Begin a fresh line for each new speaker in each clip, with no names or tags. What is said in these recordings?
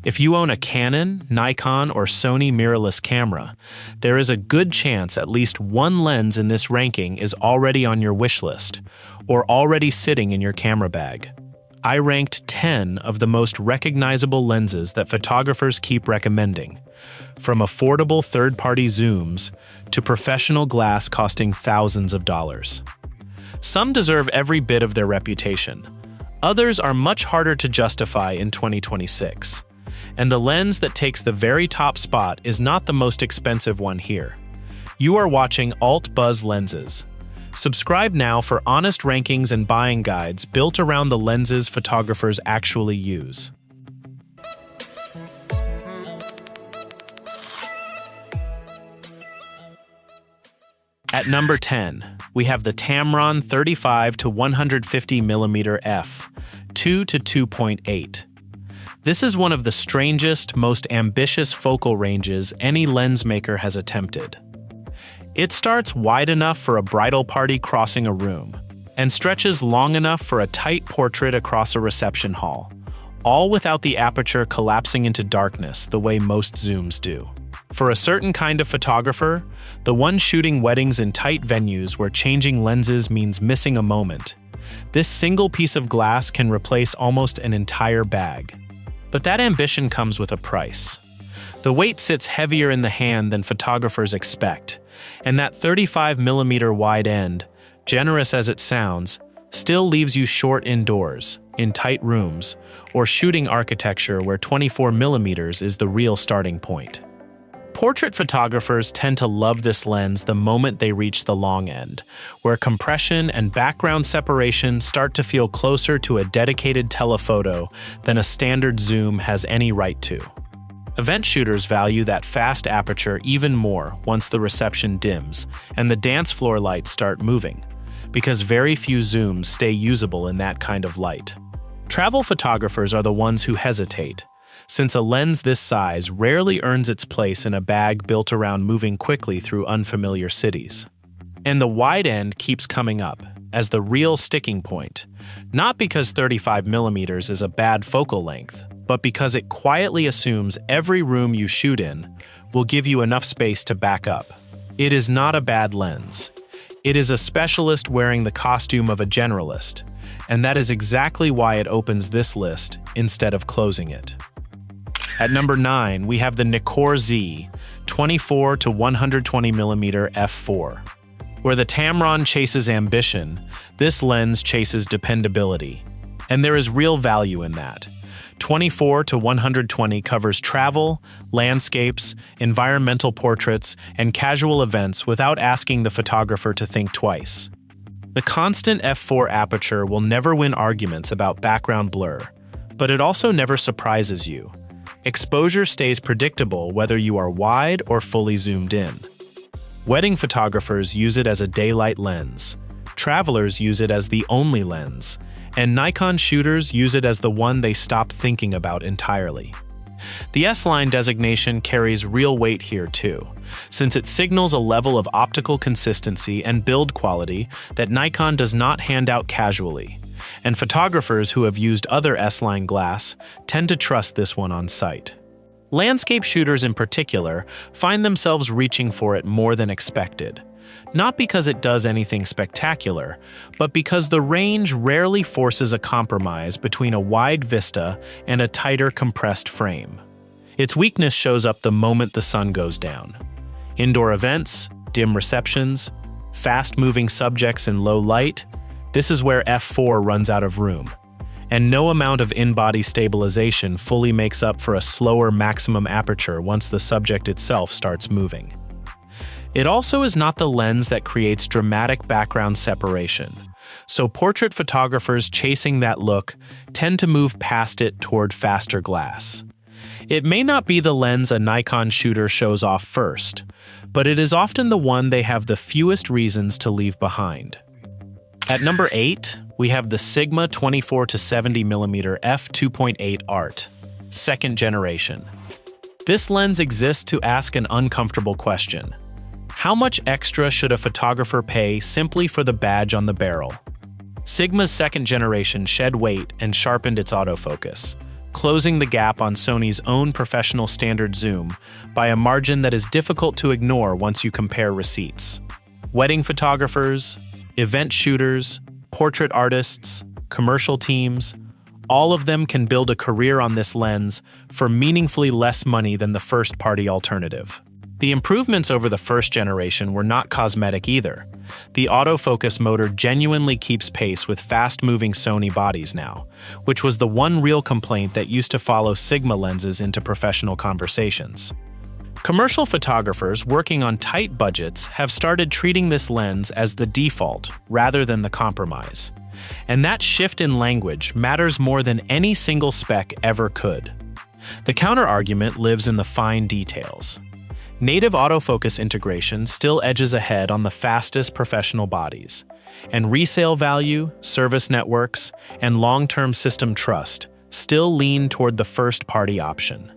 If you own a Canon, Nikon, or Sony mirrorless camera, there is a good chance at least one lens in this ranking is already on your wish list, or already sitting in your camera bag. I ranked 10 of the most recognizable lenses that photographers keep recommending, from affordable third-party zooms to professional glass costing thousands of dollars. Some deserve every bit of their reputation. Others are much harder to justify in 2026. And the lens that takes the very top spot is not the most expensive one here. You are watching Alt Buzz Lenses. Subscribe now for honest rankings and buying guides built around the lenses photographers actually use. At number 10, we have the Tamron 35 to 150mm f2.8. This is one of the strangest, most ambitious focal ranges any lens maker has attempted. It starts wide enough for a bridal party crossing a room, and stretches long enough for a tight portrait across a reception hall, all without the aperture collapsing into darkness the way most zooms do. For a certain kind of photographer, the one shooting weddings in tight venues where changing lenses means missing a moment, this single piece of glass can replace almost an entire bag. But that ambition comes with a price. The weight sits heavier in the hand than photographers expect, and that 35mm wide end, generous as it sounds, still leaves you short indoors, in tight rooms, or shooting architecture where 24mm is the real starting point. Portrait photographers tend to love this lens the moment they reach the long end, where compression and background separation start to feel closer to a dedicated telephoto than a standard zoom has any right to. Event shooters value that fast aperture even more once the reception dims and the dance floor lights start moving, because very few zooms stay usable in that kind of light. Travel photographers are the ones who hesitate, since a lens this size rarely earns its place in a bag built around moving quickly through unfamiliar cities. And the wide end keeps coming up as the real sticking point, not because 35mm is a bad focal length, but because it quietly assumes every room you shoot in will give you enough space to back up. It is not a bad lens. It is a specialist wearing the costume of a generalist, and that is exactly why it opens this list instead of closing it. At number 9, we have the NIKKOR Z 24 to 120mm f4. Where the Tamron chases ambition, this lens chases dependability. And there is real value in that. 24 to 120 covers travel, landscapes, environmental portraits, and casual events without asking the photographer to think twice. The constant f4 aperture will never win arguments about background blur, but it also never surprises you. Exposure stays predictable whether you are wide or fully zoomed in. Wedding photographers use it as a daylight lens, travelers use it as the only lens, and Nikon shooters use it as the one they stop thinking about entirely. The S-line designation carries real weight here too, since it signals a level of optical consistency and build quality that Nikon does not hand out casually, and photographers who have used other S-line glass tend to trust this one on sight. Landscape shooters in particular find themselves reaching for it more than expected, not because it does anything spectacular, but because the range rarely forces a compromise between a wide vista and a tighter compressed frame. Its weakness shows up the moment the sun goes down. Indoor events, dim receptions, fast-moving subjects in low light, this is where f4 runs out of room, and no amount of in-body stabilization fully makes up for a slower maximum aperture once the subject itself starts moving. It also is not the lens that creates dramatic background separation, so portrait photographers chasing that look tend to move past it toward faster glass. It may not be the lens a Nikon shooter shows off first, but it is often the one they have the fewest reasons to leave behind. At number 8, we have the Sigma 24 to 70mm f2.8 ART, second generation. This lens exists to ask an uncomfortable question. How much extra should a photographer pay simply for the badge on the barrel? Sigma's second generation shed weight and sharpened its autofocus, closing the gap on Sony's own professional standard zoom by a margin that is difficult to ignore once you compare receipts. Wedding photographers, event shooters, portrait artists, commercial teams, all of them can build a career on this lens for meaningfully less money than the first-party alternative. The improvements over the first generation were not cosmetic either. The autofocus motor genuinely keeps pace with fast-moving Sony bodies now, which was the one real complaint that used to follow Sigma lenses into professional conversations. Commercial photographers working on tight budgets have started treating this lens as the default rather than the compromise. And that shift in language matters more than any single spec ever could. The counter-argument lives in the fine details. Native autofocus integration still edges ahead on the fastest professional bodies, and resale value, service networks, and long-term system trust still lean toward the first-party option.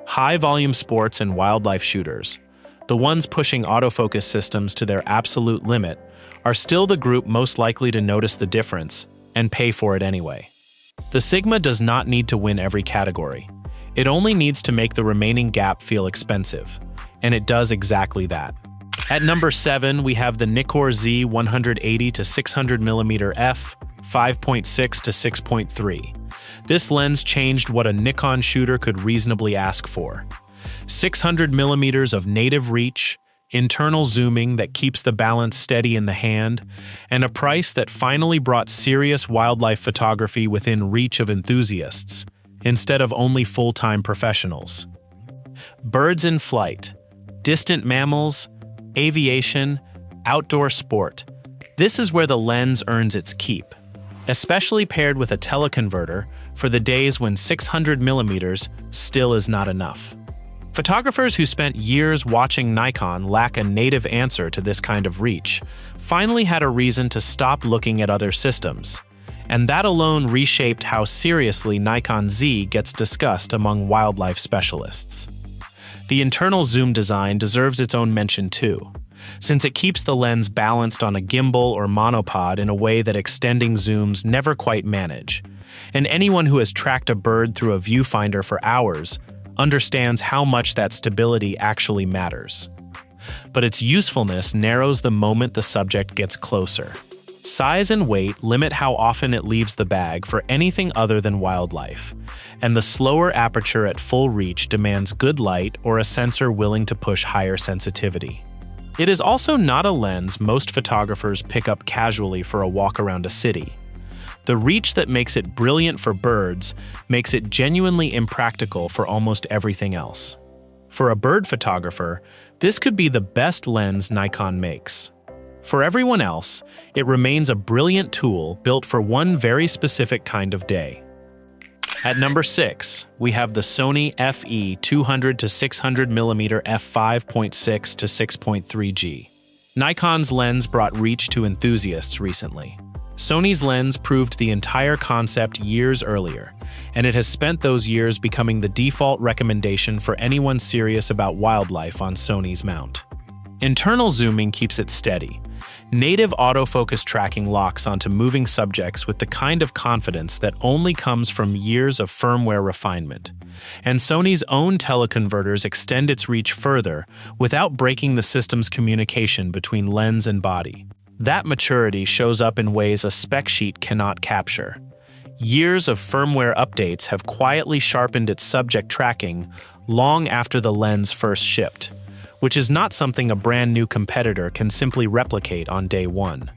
High-volume sports and wildlife shooters, the ones pushing autofocus systems to their absolute limit, are still the group most likely to notice the difference and pay for it anyway. The Sigma does not need to win every category. It only needs to make the remaining gap feel expensive, and it does exactly that. At number 7, we have the NIKKOR Z 180-600mm f 5.6-6.3. This lens changed what a Nikon shooter could reasonably ask for. 600mm of native reach, internal zooming that keeps the balance steady in the hand, and a price that finally brought serious wildlife photography within reach of enthusiasts, instead of only full-time professionals. Birds in flight, distant mammals, aviation, outdoor sport. This is where the lens earns its keep, especially paired with a teleconverter for the days when 600mm still is not enough. Photographers who spent years watching Nikon lack a native answer to this kind of reach finally had a reason to stop looking at other systems, and that alone reshaped how seriously Nikon Z gets discussed among wildlife specialists. The internal zoom design deserves its own mention too, since it keeps the lens balanced on a gimbal or monopod in a way that extending zooms never quite manage, and anyone who has tracked a bird through a viewfinder for hours understands how much that stability actually matters. But its usefulness narrows the moment the subject gets closer. Size and weight limit how often it leaves the bag for anything other than wildlife, and the slower aperture at full reach demands good light or a sensor willing to push higher sensitivity. It is also not a lens most photographers pick up casually for a walk around a city. The reach that makes it brilliant for birds makes it genuinely impractical for almost everything else. For a bird photographer, this could be the best lens Nikon makes. For everyone else, it remains a brilliant tool built for one very specific kind of day. At number 6, we have the Sony FE 200-600mm f5.6-6.3 G. Nikon's lens brought reach to enthusiasts recently. Sony's lens proved the entire concept years earlier, and it has spent those years becoming the default recommendation for anyone serious about wildlife on Sony's mount. Internal zooming keeps it steady. Native autofocus tracking locks onto moving subjects with the kind of confidence that only comes from years of firmware refinement. And Sony's own teleconverters extend its reach further without breaking the system's communication between lens and body. That maturity shows up in ways a spec sheet cannot capture. Years of firmware updates have quietly sharpened its subject tracking long after the lens first shipped, which is not something a brand new competitor can simply replicate on day one.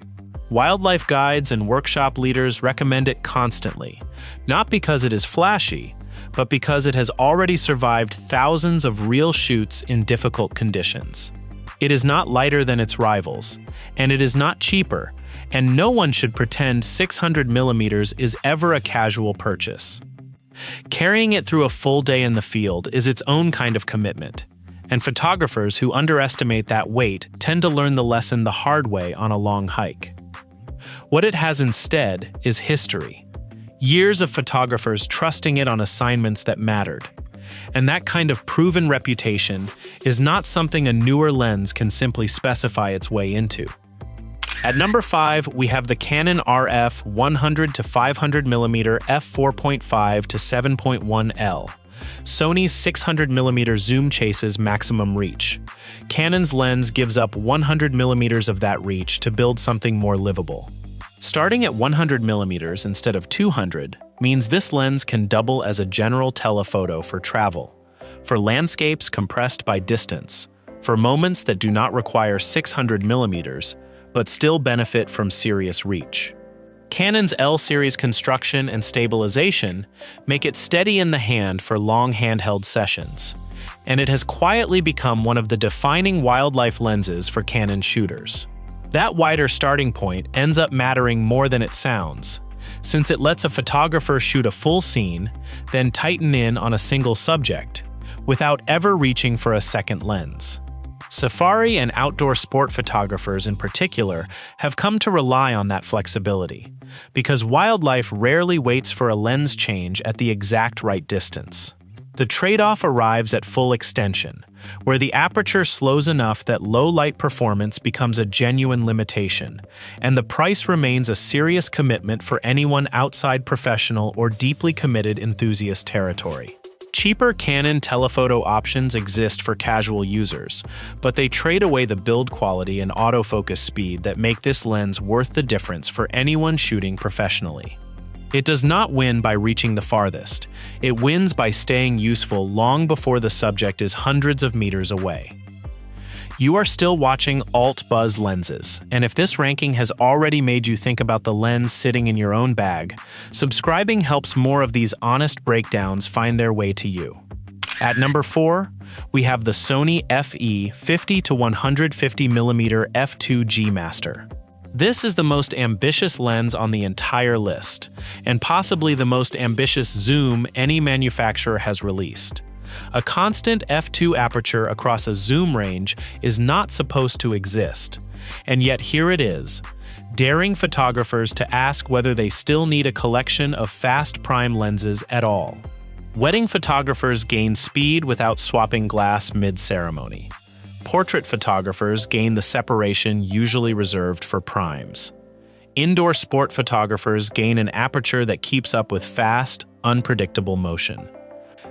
Wildlife guides and workshop leaders recommend it constantly, not because it is flashy, but because it has already survived thousands of real shoots in difficult conditions. It is not lighter than its rivals, and it is not cheaper, and no one should pretend 600mm is ever a casual purchase. Carrying it through a full day in the field is its own kind of commitment, and photographers who underestimate that weight tend to learn the lesson the hard way on a long hike. What it has instead is history. Years of photographers trusting it on assignments that mattered. And that kind of proven reputation is not something a newer lens can simply specify its way into. At number 5, we have the Canon RF 100 to 500mm f4.5-7.1L. Sony's 600mm zoom chases maximum reach. Canon's lens gives up 100mm of that reach to build something more livable. Starting at 100mm instead of 200 means this lens can double as a general telephoto for travel, for landscapes compressed by distance, for moments that do not require 600mm, but still benefit from serious reach. Canon's L-series construction and stabilization make it steady in the hand for long handheld sessions, and it has quietly become one of the defining wildlife lenses for Canon shooters. That wider starting point ends up mattering more than it sounds, since it lets a photographer shoot a full scene, then tighten in on a single subject, without ever reaching for a second lens. Safari and outdoor sport photographers in particular have come to rely on that flexibility, because wildlife rarely waits for a lens change at the exact right distance. The trade-off arrives at full extension, where the aperture slows enough that low-light performance becomes a genuine limitation, and the price remains a serious commitment for anyone outside professional or deeply committed enthusiast territory. Cheaper Canon telephoto options exist for casual users, but they trade away the build quality and autofocus speed that make this lens worth the difference for anyone shooting professionally. It does not win by reaching the farthest. It wins by staying useful long before the subject is hundreds of meters away. You are still watching Alt Buzz Lenses, and if this ranking has already made you think about the lens sitting in your own bag, subscribing helps more of these honest breakdowns find their way to you. At number 4, we have the Sony FE 50 to 150mm f2 G Master. This is the most ambitious lens on the entire list, and possibly the most ambitious zoom any manufacturer has released. A constant f2 aperture across a zoom range is not supposed to exist, and yet here it is, daring photographers to ask whether they still need a collection of fast prime lenses at all. Wedding photographers gain speed without swapping glass mid-ceremony. Portrait photographers gain the separation usually reserved for primes. Indoor sport photographers gain an aperture that keeps up with fast, unpredictable motion.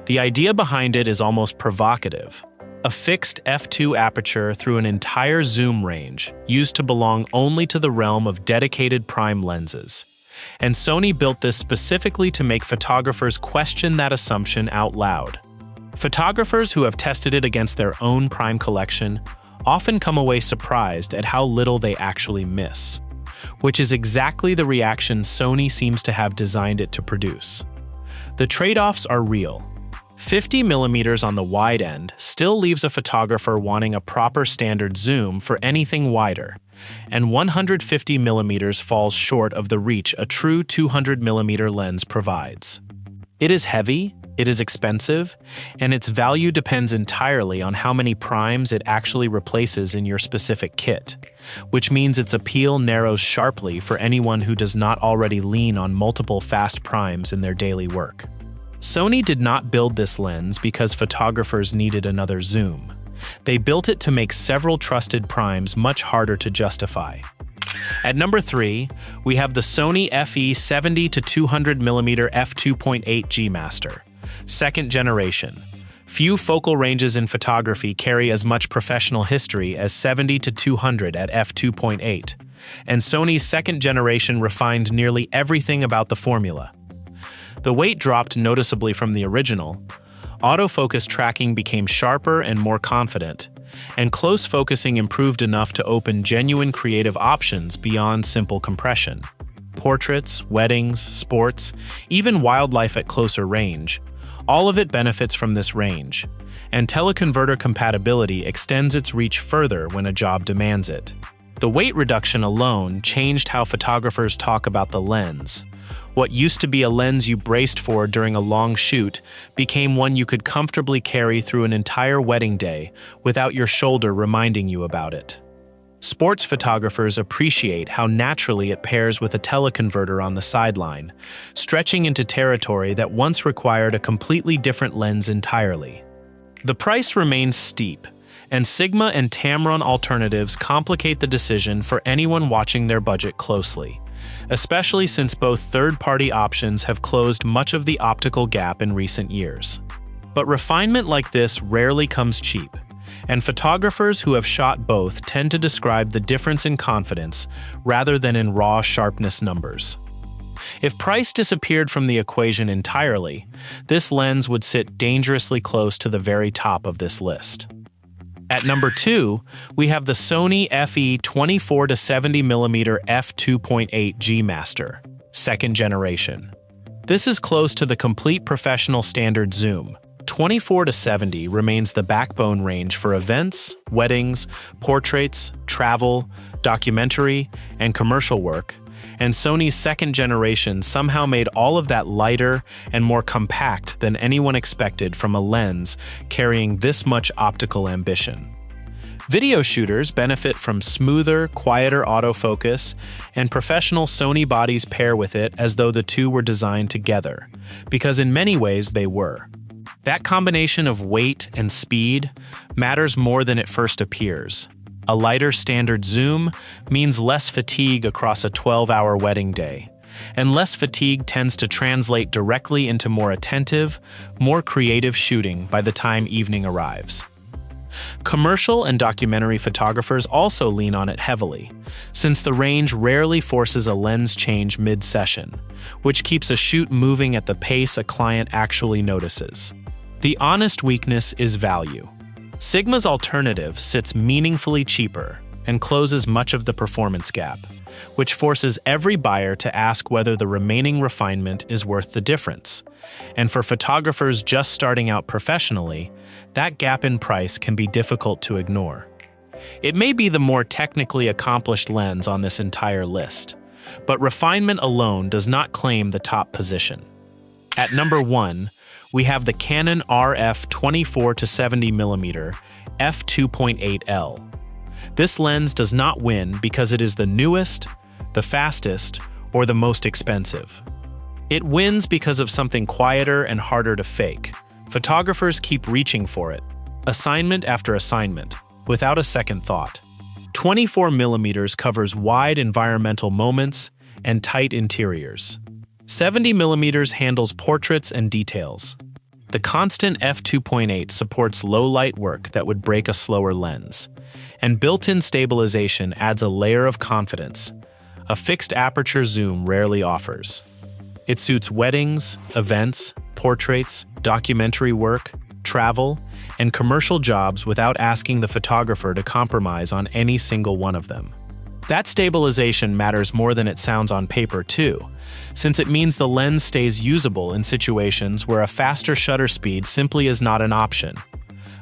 The idea behind it is almost provocative. A fixed f2 aperture through an entire zoom range, used to belong only to the realm of dedicated prime lenses. And Sony built this specifically to make photographers question that assumption out loud. Photographers who have tested it against their own prime collection often come away surprised at how little they actually miss, which is exactly the reaction Sony seems to have designed it to produce. The trade-offs are real. 50mm on the wide end still leaves a photographer wanting a proper standard zoom for anything wider, and 150mm falls short of the reach a true 200mm lens provides. It is heavy, it is expensive, and its value depends entirely on how many primes it actually replaces in your specific kit, which means its appeal narrows sharply for anyone who does not already lean on multiple fast primes in their daily work. Sony did not build this lens because photographers needed another zoom. They built it to make several trusted primes much harder to justify. At number 3, we have the Sony FE 70 to 200mm f2.8 G Master, second generation. Few focal ranges in photography carry as much professional history as 70 to 200 at f2.8, and Sony's second generation refined nearly everything about the formula. The weight dropped noticeably from the original, autofocus tracking became sharper and more confident, and close focusing improved enough to open genuine creative options beyond simple compression. Portraits, weddings, sports, even wildlife at closer range, all of it benefits from this range, and teleconverter compatibility extends its reach further when a job demands it. The weight reduction alone changed how photographers talk about the lens. What used to be a lens you braced for during a long shoot became one you could comfortably carry through an entire wedding day without your shoulder reminding you about it. Sports photographers appreciate how naturally it pairs with a teleconverter on the sideline, stretching into territory that once required a completely different lens entirely. The price remains steep, and Sigma and Tamron alternatives complicate the decision for anyone watching their budget closely, especially since both third-party options have closed much of the optical gap in recent years. But refinement like this rarely comes cheap, and photographers who have shot both tend to describe the difference in confidence rather than in raw sharpness numbers. If price disappeared from the equation entirely, this lens would sit dangerously close to the very top of this list. At number 2, we have the Sony FE 24-70mm f2.8 G Master, second generation. This is close to the complete professional standard zoom. 24-70 remains the backbone range for events, weddings, portraits, travel, documentary, and commercial work, and Sony's second generation somehow made all of that lighter and more compact than anyone expected from a lens carrying this much optical ambition. Video shooters benefit from smoother, quieter autofocus, and professional Sony bodies pair with it as though the two were designed together, because in many ways they were. That combination of weight and speed matters more than it first appears. A lighter standard zoom means less fatigue across a 12-hour wedding day, and less fatigue tends to translate directly into more attentive, more creative shooting by the time evening arrives. Commercial and documentary photographers also lean on it heavily, since the range rarely forces a lens change mid-session, which keeps a shoot moving at the pace a client actually notices. The honest weakness is value. Sigma's alternative sits meaningfully cheaper and closes much of the performance gap, which forces every buyer to ask whether the remaining refinement is worth the difference. And for photographers just starting out professionally, that gap in price can be difficult to ignore. It may be the more technically accomplished lens on this entire list, but refinement alone does not claim the top position. At number 1, we have the Canon RF 24-70mm f2.8L. This lens does not win because it is the newest, the fastest, or the most expensive. It wins because of something quieter and harder to fake. Photographers keep reaching for it, assignment after assignment, without a second thought. 24mm covers wide environmental moments and tight interiors. 70mm handles portraits and details. The constant f2.8 supports low-light work that would break a slower lens, and built-in stabilization adds a layer of confidence a fixed aperture zoom rarely offers. It suits weddings, events, portraits, documentary work, travel, and commercial jobs without asking the photographer to compromise on any single one of them. That stabilization matters more than it sounds on paper too, since it means the lens stays usable in situations where a faster shutter speed simply is not an option.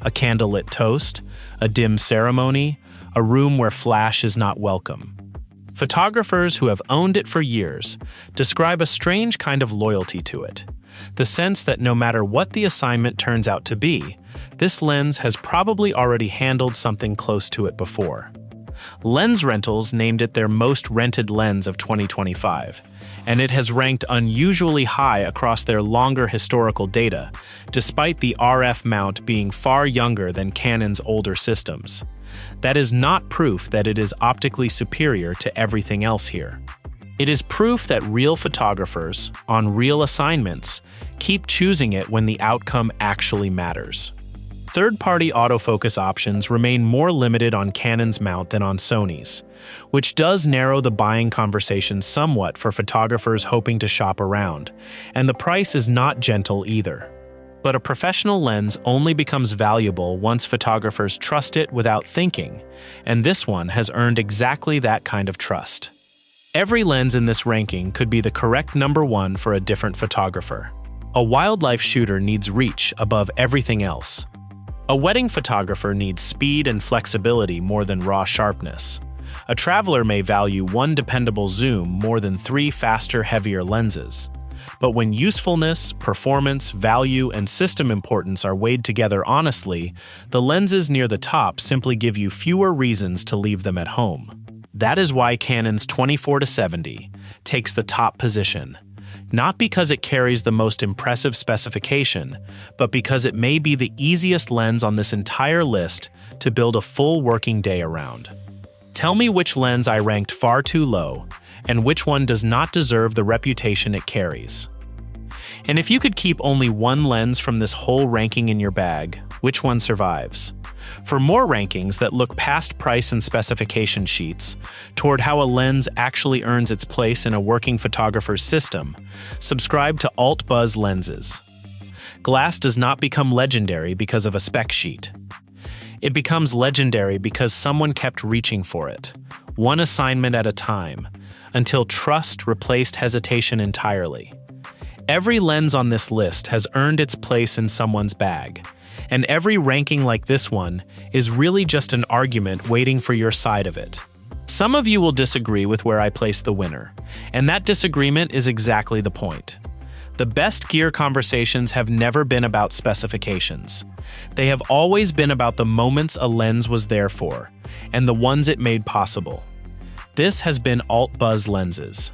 A candlelit toast, a dim ceremony, a room where flash is not welcome. Photographers who have owned it for years describe a strange kind of loyalty to it, the sense that no matter what the assignment turns out to be, this lens has probably already handled something close to it before. Lens Rentals named it their most rented lens of 2025, and it has ranked unusually high across their longer historical data, despite the RF mount being far younger than Canon's older systems. That is not proof that it is optically superior to everything else here. It is proof that real photographers, on real assignments, keep choosing it when the outcome actually matters. Third-party autofocus options remain more limited on Canon's mount than on Sony's, which does narrow the buying conversation somewhat for photographers hoping to shop around, and the price is not gentle either. But a professional lens only becomes valuable once photographers trust it without thinking, and this one has earned exactly that kind of trust. Every lens in this ranking could be the correct number one for a different photographer. A wildlife shooter needs reach above everything else. A wedding photographer needs speed and flexibility more than raw sharpness. A traveler may value one dependable zoom more than three faster, heavier lenses. But when usefulness, performance, value, and system importance are weighed together honestly, the lenses near the top simply give you fewer reasons to leave them at home. That is why Canon's 24-70 takes the top position, Not because it carries the most impressive specification, but because it may be the easiest lens on this entire list to build a full working day around. Tell me which lens I ranked far too low, and which one does not deserve the reputation it carries. And if you could keep only one lens from this whole ranking in your bag, which one survives? For more rankings that look past price and specification sheets toward how a lens actually earns its place in a working photographer's system, subscribe to AltBuzz Lenses. Glass does not become legendary because of a spec sheet. It becomes legendary because someone kept reaching for it, one assignment at a time, until trust replaced hesitation entirely. Every lens on this list has earned its place in someone's bag, and every ranking like this one is really just an argument waiting for your side of it. Some of you will disagree with where I place the winner, and that disagreement is exactly the point. The best gear conversations have never been about specifications. They have always been about the moments a lens was there for, and the ones it made possible. This has been AltBuzz Lenses.